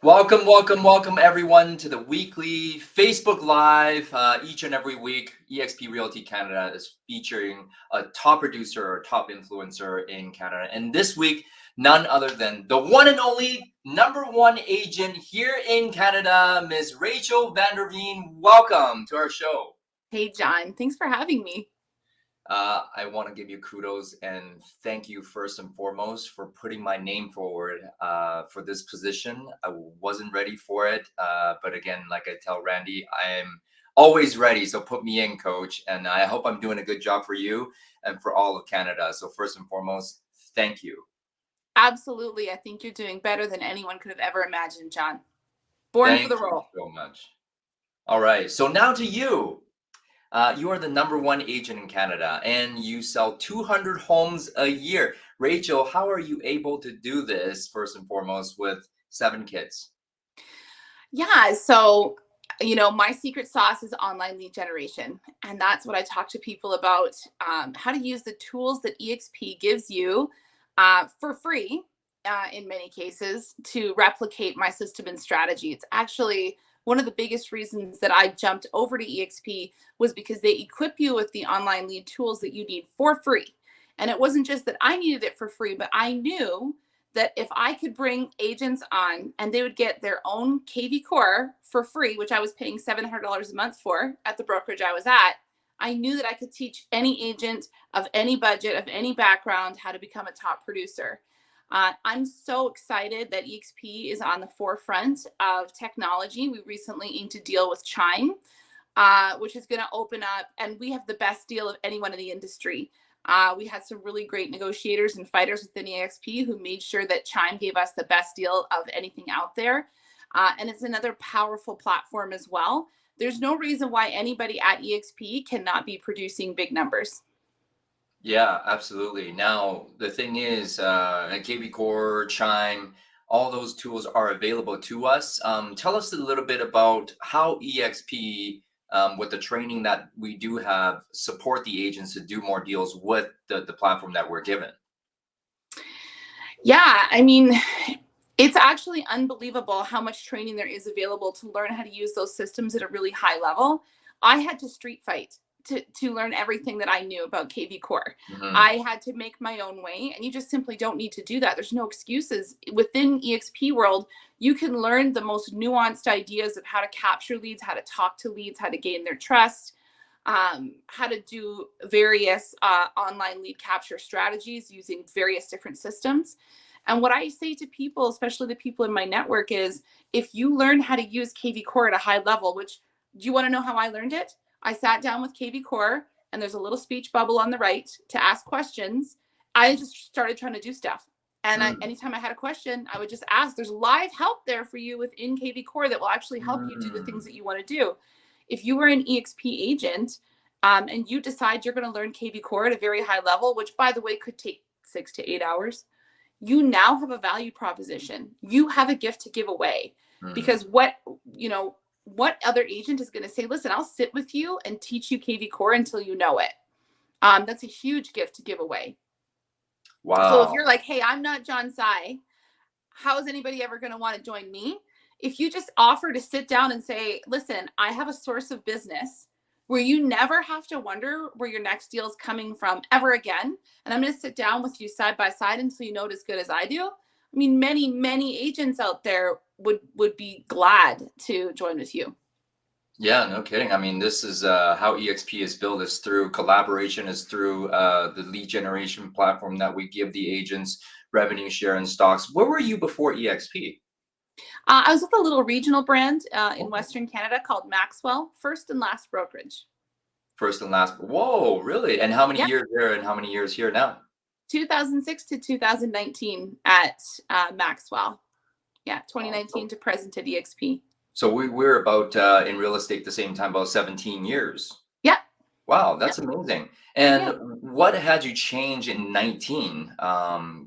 Welcome everyone to the weekly Facebook Live. Each and every week, eXp Realty Canada is featuring a top producer or top influencer in Canada. And this week, none other than the one and only number one agent here in Canada, Ms. Rachel Vanderveen. Welcome to our show. Hey, John. Thanks for having me. I want to give you kudos and thank you first and foremost for putting my name forward for this position. I wasn't ready for it, but again, like I tell Randy, I'm always ready. So put me in, coach, and I hope I'm doing a good job for you and for all of Canada. So first and foremost, thank you. Absolutely. I think you're doing better than anyone could have ever imagined, John. Born for the role. Thank you so much. All right. So now to you. You are the number one agent in Canada and you sell 200 homes a year. Rachel, how are you able to do this, first and foremost, with 7 kids? Yeah. So, my secret sauce is online lead generation. And that's what I talk to people about, how to use the tools that eXp gives you for free, in many cases, to replicate my system and strategy. It's actually one of the biggest reasons that I jumped over to eXp was because they equip you with the online lead tools that you need for free. And it wasn't just that I needed it for free, but I knew that if I could bring agents on and they would get their own KV Core for free, which I was paying $700 a month for at the brokerage I was at, I knew that I could teach any agent of any budget, of any background, how to become a top producer. I'm so excited that eXp is on the forefront of technology. We recently inked a deal with Chime, which is going to open up, and we have the best deal of anyone in the industry. We had some really great negotiators and fighters within eXp who made sure that Chime gave us the best deal of anything out there. And it's another powerful platform as well. There's no reason why anybody at eXp cannot be producing big numbers. Yeah, absolutely. Now, the thing is, KV Core, Chime, all those tools are available to us. Tell us a little bit about how eXp, with the training that we do have, support the agents to do more deals with the platform that we're given. Yeah, I mean, it's actually unbelievable how much training there is available to learn how to use those systems at a really high level. I had to street fight to learn everything that I knew about KV Core. I had to make my own way, and you just simply don't need to do that. There's no excuses. Within eXp world, you can learn the most nuanced ideas of how to capture leads, how to talk to leads, how to gain their trust, how to do various online lead capture strategies using various different systems. And what I say to people, especially the people in my network, is if you learn how to use KV Core at a high level, which, do you want to know how I learned it? I sat down with KV Core and there's a little speech bubble on the right to ask questions. I just started trying to do stuff. And anytime I had a question, I would just ask. There's live help there for you within KV Core that will actually help you do the things that you want to do. If you were an eXp agent and you decide you're going to learn KV Core at a very high level, which by the way could take 6 to 8 hours, you now have a value proposition. You have a gift to give away. Because what other agent is going to say, listen, I'll sit with you and teach you KV Core until you know it. That's a huge gift to give away. Wow. So if you're like, hey, I'm not John Tsai, how is anybody ever going to want to join me? If you just offer to sit down and say, listen, I have a source of business where you never have to wonder where your next deal is coming from ever again. And I'm going to sit down with you side by side until you know it as good as I do. I mean, many agents out there would be glad to join with you. Yeah, no kidding. I mean, this is how eXp is built, is through collaboration, is through the lead generation platform that we give the agents, revenue share and stocks. Where were you before eXp? I was with a little regional brand in Western Canada called Maxwell, First and Last Brokerage. First and last. Whoa, really? And how many years there and how many years here now? 2006 to 2019 at Maxwell. Yeah, 2019 to present at eXp. So we're about in real estate the same time, about 17 years. Yeah. Wow, that's amazing. And what had you change in 19,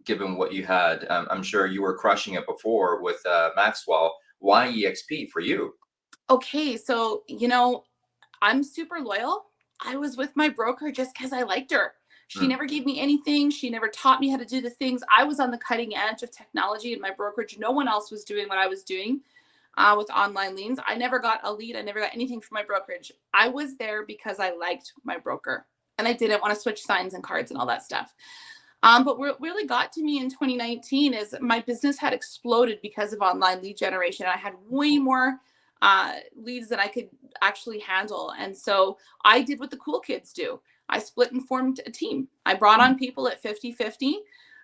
given what you had? I'm sure you were crushing it before with Maxwell. Why eXp for you? Okay, so, I'm super loyal. I was with my broker just because I liked her. She Mm. never gave me anything. She never taught me how to do the things. I was on the cutting edge of technology in my brokerage. No one else was doing what I was doing with online liens. I never got a lead. I never got anything from my brokerage. I was there because I liked my broker and I didn't want to switch signs and cards and all that stuff. But what really got to me in 2019 is my business had exploded because of online lead generation. I had way more leads than I could actually handle. And so I did what the cool kids do. I split and formed a team. I brought on people at 50-50.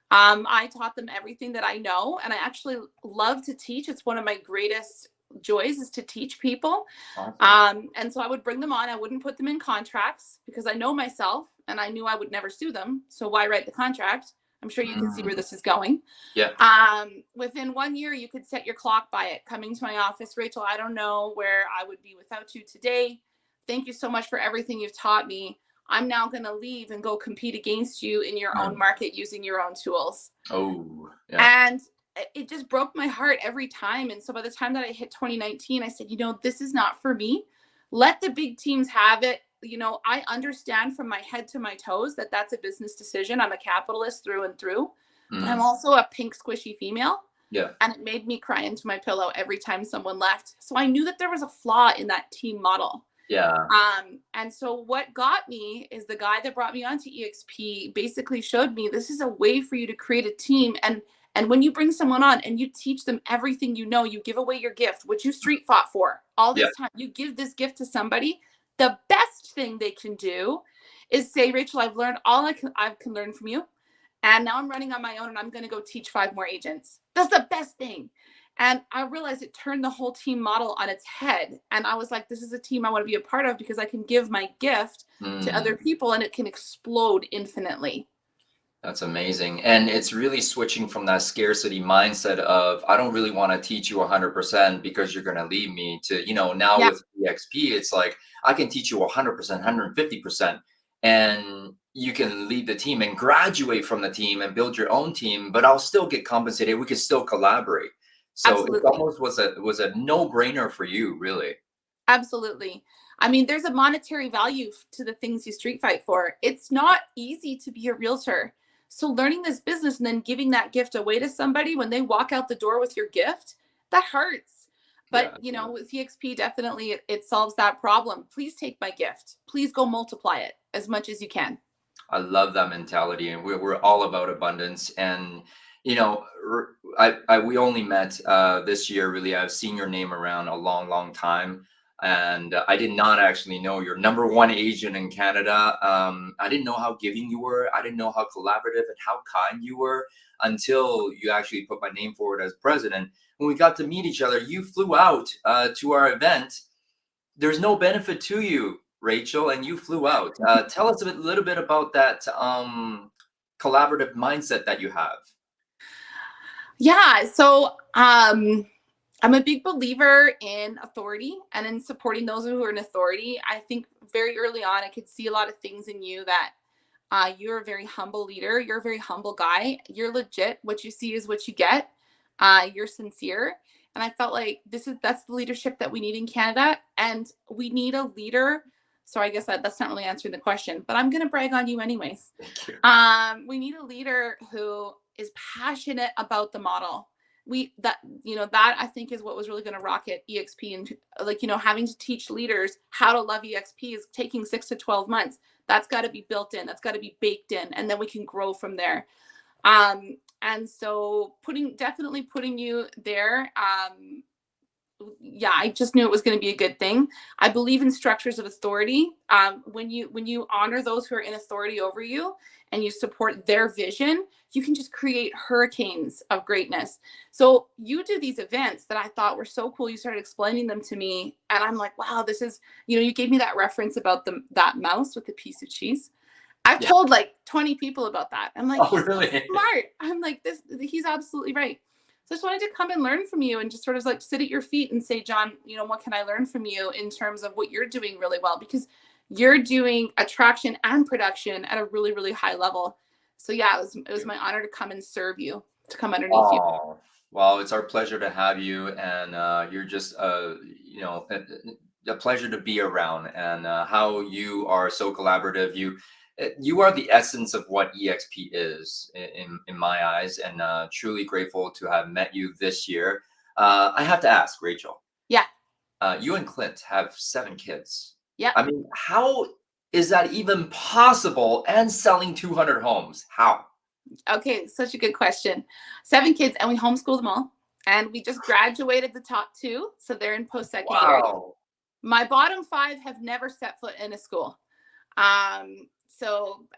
I taught them everything that I know. And I actually love to teach. It's one of my greatest joys is to teach people. Awesome. And so I would bring them on. I wouldn't put them in contracts because I know myself and I knew I would never sue them. So why write the contract? I'm sure you can see where this is going. Yeah. Within 1 year, you could set your clock by it. Coming to my office, Rachel, I don't know where I would be without you today. Thank you so much for everything you've taught me. I'm now going to leave and go compete against you in your own market using your own tools. Oh, yeah. And it just broke my heart every time. And so by the time that I hit 2019, I said, this is not for me. Let the big teams have it. I understand from my head to my toes that that's a business decision. I'm a capitalist through and through, but I'm also a pink squishy female. Yeah. And it made me cry into my pillow every time someone left. So I knew that there was a flaw in that team model. Yeah. And so what got me is the guy that brought me onto eXp basically showed me this is a way for you to create a team. And when you bring someone on and you teach them everything you know, you give away your gift, which you street fought for all this time. You give this gift to somebody. The best thing they can do is say, Rachel, I've learned all I can learn from you. And now I'm running on my own and I'm going to go teach 5 more agents. That's the best thing. And I realized it turned the whole team model on its head. And I was like, this is a team I want to be a part of because I can give my gift to other people and it can explode infinitely. That's amazing. And it's really switching from that scarcity mindset of, I don't really want to teach you 100% because you're going to leave me to, now with eXp, it's like, I can teach you 100%, 150%, and you can lead the team and graduate from the team and build your own team, but I'll still get compensated. We could still collaborate. So Absolutely. It almost was a no-brainer for you, really. Absolutely. I mean, there's a monetary value to the things you street fight for. It's not easy to be a realtor. So learning this business and then giving that gift away to somebody when they walk out the door with your gift, that hurts. But, with eXp, definitely it solves that problem. Please take my gift. Please go multiply it as much as you can. I love that mentality. And we're all about abundance. And, we only met this year, really. I've seen your name around a long, long time. And I did not actually know you're #1 agent in Canada. I didn't know how giving you were. I didn't know how collaborative and how kind you were until you actually put my name forward as president. When we got to meet each other, you flew out to our event. There's no benefit to you, Rachel, and you flew out. Tell us a little bit about that collaborative mindset that you have. Yeah. So I'm a big believer in authority and in supporting those who are in authority. I think very early on, I could see a lot of things in you that you're a very humble leader. You're a very humble guy. You're legit. What you see is what you get. You're sincere. And I felt like that's the leadership that we need in Canada. And we need a leader. So I guess that's not really answering the question, but I'm going to brag on you anyways. Thank you. We need a leader who is passionate about the model. That I think is what was really going to rocket eXp, and having to teach leaders how to love eXp is taking 6 to 12 months. That's got to be built in. That's got to be baked in, and then we can grow from there. And so definitely putting you there. I just knew it was going to be a good thing. I believe in structures of authority. When you honor those who are in authority over you and you support their vision, you can just create hurricanes of greatness. So you do these events that I thought were so cool. You started explaining them to me and I'm like, wow, this is, you gave me that reference about that mouse with the piece of cheese. I've told like 20 people about that. I'm like, oh, really? He's smart. I'm like, he's absolutely right. So I just wanted to come and learn from you and just sort of like sit at your feet and say, John, what can I learn from you in terms of what you're doing really well? Because you're doing attraction and production at a really, really high level. So yeah, it was my honor to come and serve you, to come underneath you. Well, it's our pleasure to have you. And you're just, a pleasure to be around, and how you are so collaborative. You are the essence of what eXp is in my eyes, and truly grateful to have met you this year. I have to ask, Rachel. Yeah. You and Clint have 7 kids. Yeah. I mean, how is that even possible? And selling 200 homes? How? Okay, such a good question. 7 kids, and we homeschool them all. And we just graduated the top 2, so they're in post-secondary. Wow. My bottom 5 have never set foot in a school. And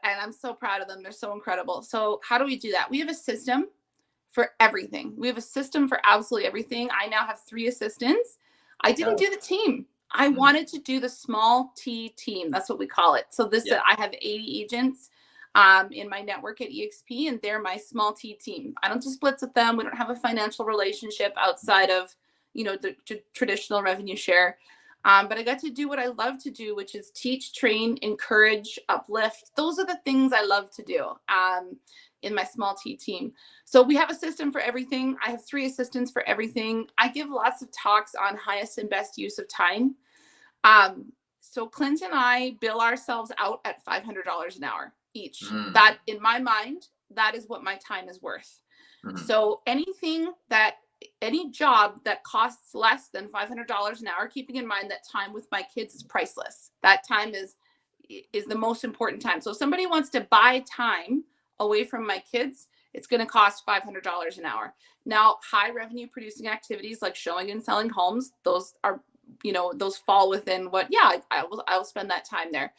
I'm so proud of them. They're so incredible. So how do we do that? We have a system for everything. We have a system for absolutely everything. I now have 3 assistants. I didn't do the team. I wanted to do the small T team. That's what we call it. So I have 80 agents in my network at eXp, and they're my small T team. I don't just blitz with them. We don't have a financial relationship outside of, the traditional revenue share. But I got to do what I love to do, which is teach, train, encourage, uplift. Those are the things I love to do in my small T team. So we have a system for everything. I have 3 assistants for everything. I give lots of talks on highest and best use of time. So Clint and I bill ourselves out at $500 an hour each. That, in my mind, that is what my time is worth. So any job that costs less than $500 an hour, keeping in mind that time with my kids is priceless. That time is the most important time. So if somebody wants to buy time away from my kids, it's going to cost $500 an hour. Now, high revenue producing activities like showing and selling homes, those are, those fall within what, I will spend that time there.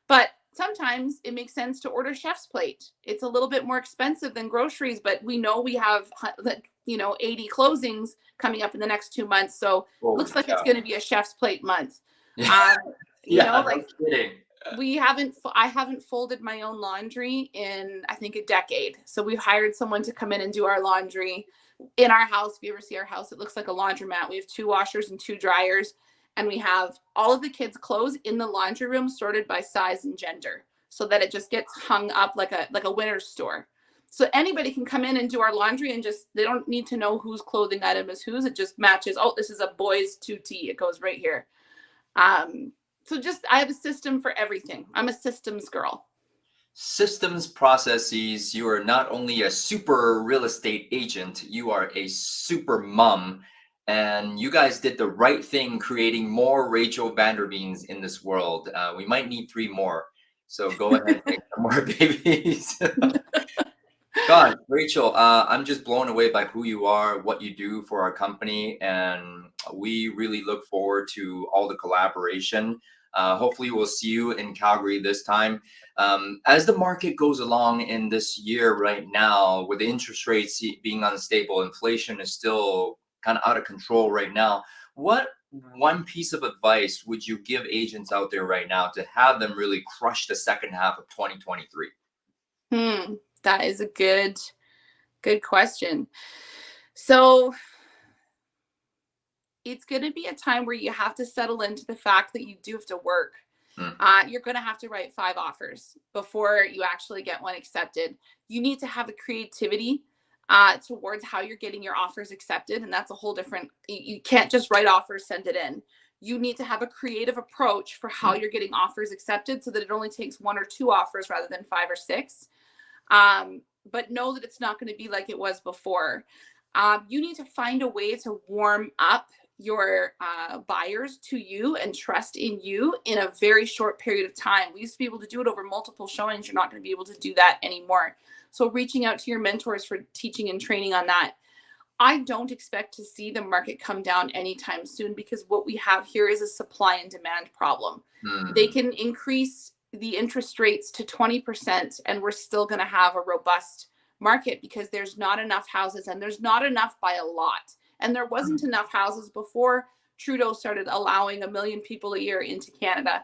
But sometimes it makes sense to order chef's plate. It's a little bit more expensive than groceries, but we know we have 80 closings coming up in the next 2 months. So it looks like it's going to be a chef's plate month. No kidding. I haven't folded my own laundry in, I think, a decade. So we've hired someone to come in and do our laundry in our house. If you ever see our house, it looks like a laundromat. We have 2 washers and 2 dryers. And we have all of the kids' clothes in the laundry room sorted by size and gender, so that it just gets hung up like a winner's store. So anybody can come in and do our laundry, and they don't need to know whose clothing item is whose. It just matches. Oh, this is a boy's 2T. It goes right here. I have a system for everything. I'm a systems girl. Systems, processes. You are not only a super real estate agent, you are a super mom. And you guys did the right thing creating more Rachel Vanderveens in this world. We might need 3 more. So go ahead and make some more babies. God, Rachel, I'm just blown away by who you are, what you do for our company. And we really look forward to all the collaboration. Hopefully we'll see you in Calgary this time. As the market goes along in this year right now, with the interest rates being unstable, inflation is still kind of out of control right now. What one piece of advice would you give agents out there right now to have them really crush the second half of 2023? That is a good question. So it's going to be a time where you have to settle into the fact that you do have to work. You're going to have to write 5 offers before you actually get one accepted. You need to have a creativity towards how you're getting your offers accepted. And that's a whole different, you can't just write offers, send it in. You need to have a creative approach for how you're getting offers accepted, so that it only takes 1 or 2 offers rather than 5 or 6. But know that it's not going to be like it was before. You need to find a way to warm up your buyers to you and trust in you in a very short period of time. We used to be able to do it over multiple showings. You're not going to be able to do that anymore. So reaching out to your mentors for teaching and training on that. I don't expect to see the market come down anytime soon, because what we have here is a supply and demand problem. They can increase the interest rates to 20% and we're still going to have a robust market, because there's not enough houses, and there's not enough by a lot. And there wasn't enough houses before Trudeau started allowing 1 million people a year into Canada.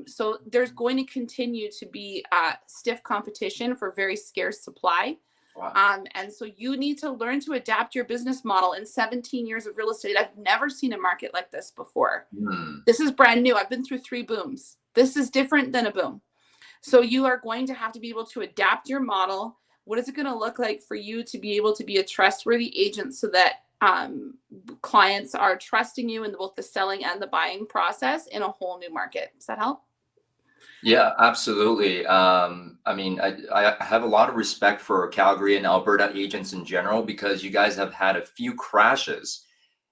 So there's going to continue to be stiff competition for very scarce supply. Wow. And so you need to learn to adapt your business model. In 17 years of real estate, I've never seen a market like this before. This is brand new. I've been through 3 booms. This is different than a boom. So you are going to have to be able to adapt your model. What is it going to look like for you to be able to be a trustworthy agent, so that clients are trusting you in both the selling and the buying process in a whole new market? Does that help? Yeah, absolutely. I mean, I have a lot of respect for Calgary and Alberta agents in general because you guys have had a few crashes.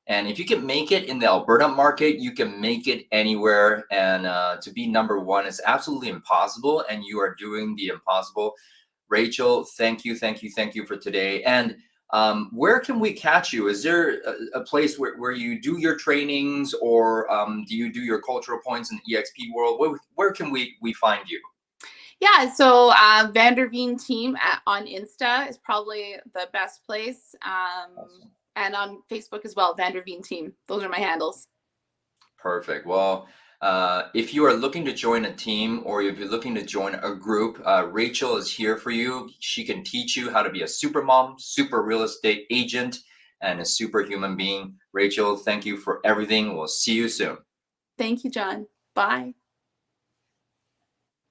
And if you can make it in the Alberta market, you can make it anywhere. And to be number one is absolutely impossible. And you are doing the impossible. Rachel, thank you, thank you, thank you for today. And where can we catch you? Is there a place where you do your trainings, or do you do your cultural points in the EXP world? Where can we find you? Yeah, so Vanderveen team on Insta is probably the best place, Awesome. and on Facebook as well, Vanderveen team. Those are my handles. Perfect. Well, if you are looking to join a team or if you're looking to join a group, Rachel is here for you. She can teach you how to be a super mom, super real estate agent, and a super human being. Rachel, thank you for everything. We'll see you soon. Thank you, John. Bye.